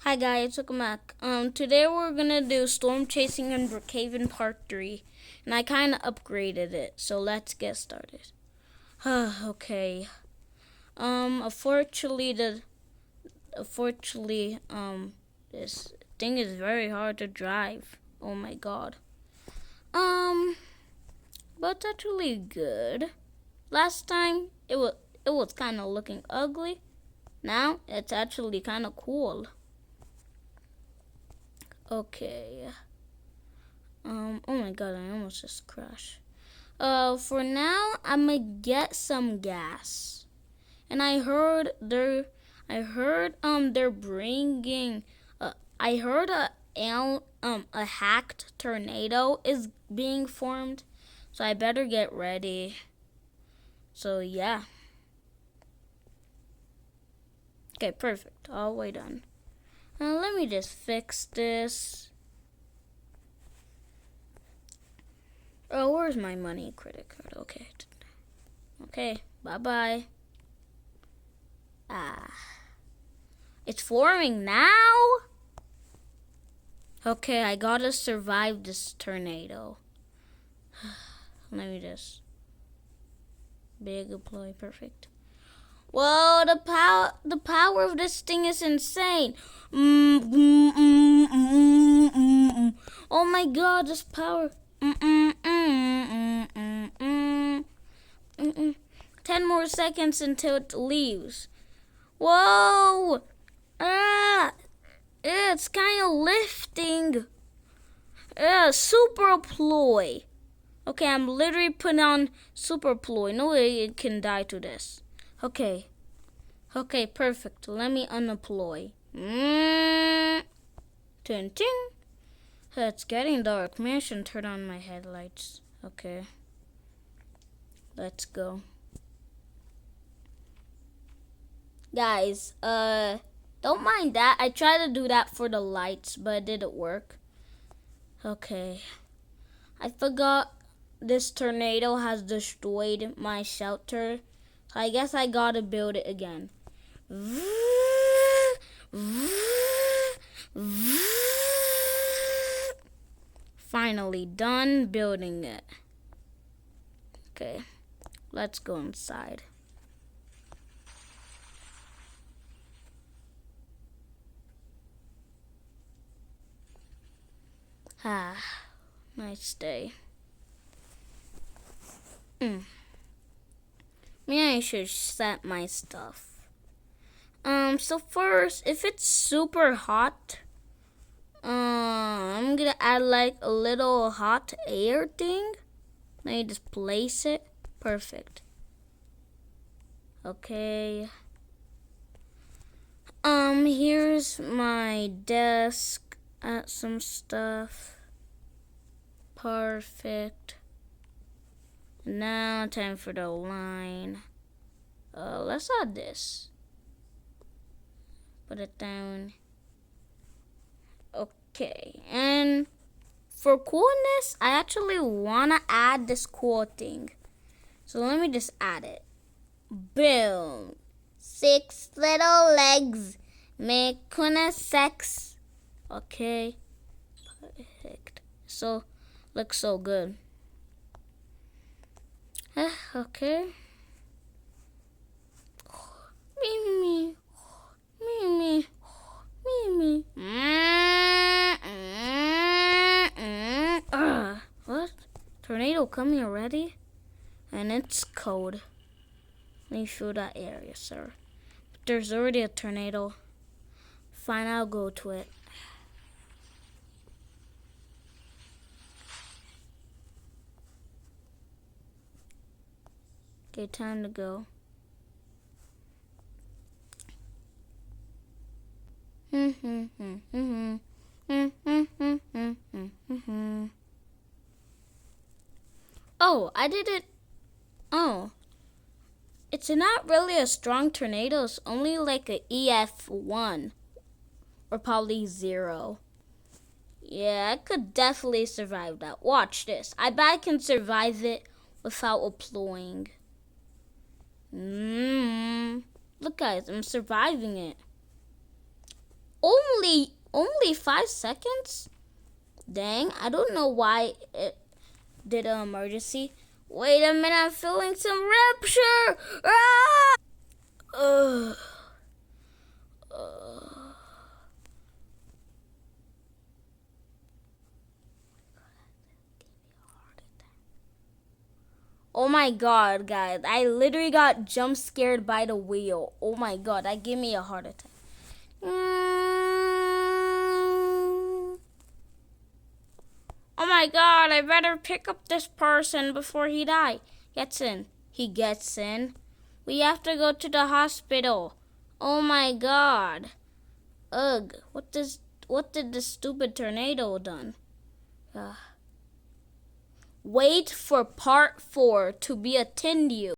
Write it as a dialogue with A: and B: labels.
A: Hi guys, welcome back. Today we're gonna do Storm Chasing in Brookhaven Part 3, and I kinda upgraded it, so let's get started. Okay. Unfortunately, this thing is very hard to drive. Oh my god. But it's actually good. Last time it was kinda looking ugly. Now it's actually kinda cool. Okay. Oh my god, I almost just crashed. For now, I'm gonna get some gas. And they're bringing, I heard a hacked tornado is being formed. So I better get ready. So yeah. Okay, perfect. All the way done. Let me just fix this. Oh, where's my money credit card? Okay. Okay, bye-bye. It's forming now? Okay, I gotta survive this tornado. Let me just... Big employee, perfect. Whoa, the power of this thing is insane. Oh my god, this power. 10 more seconds until it leaves. Whoa! It's kind of lifting. Super ploy. Okay, I'm literally putting on super ploy. No way it can die to this. Okay. Okay, perfect. Let me unemploy. Ting ting. It's getting dark. Maybe I should turn on my headlights. Okay. Let's go. Guys, don't mind that. I tried to do that for the lights, but it didn't work. Okay. I forgot this tornado has destroyed my shelter. So I guess I gotta build it again. Finally done building it. Okay, let's go inside. Nice day. Maybe I should set my stuff. So first, if it's super hot, I'm gonna add like a little hot air thing. Let me just place it. Perfect. Okay. Here's my desk. Add some stuff. Perfect. Now time for the line. Let's add this. Put it down. Okay, and for coolness, I actually wanna add this cool thing. So let me just add it. Boom. 6 little legs make sex. Okay. Perfect. So looks so good. Okay. Me. What? Tornado coming already? And it's cold. Let me fill that area, sir. But there's already a tornado. Fine, I'll go to it. Okay, time to go. Oh, I did it. Oh. It's not really a strong tornado. It's only like a EF1. Or probably 0. Yeah, I could definitely survive that. Watch this. I bet I can survive it without deploying. Look guys, I'm surviving it. Only only 5 seconds? Dang, I don't know why it did an emergency. Wait a minute, I'm feeling some rupture. Ah! Ugh. Oh my god, guys. I literally got jump scared by the wheel. Oh my god, that gave me a heart attack. Oh my god, I better pick up this person before he dies. Gets in. He gets in. We have to go to the hospital. Oh my god. Ugh. What did this stupid tornado done? Wait for part 4 to be attended.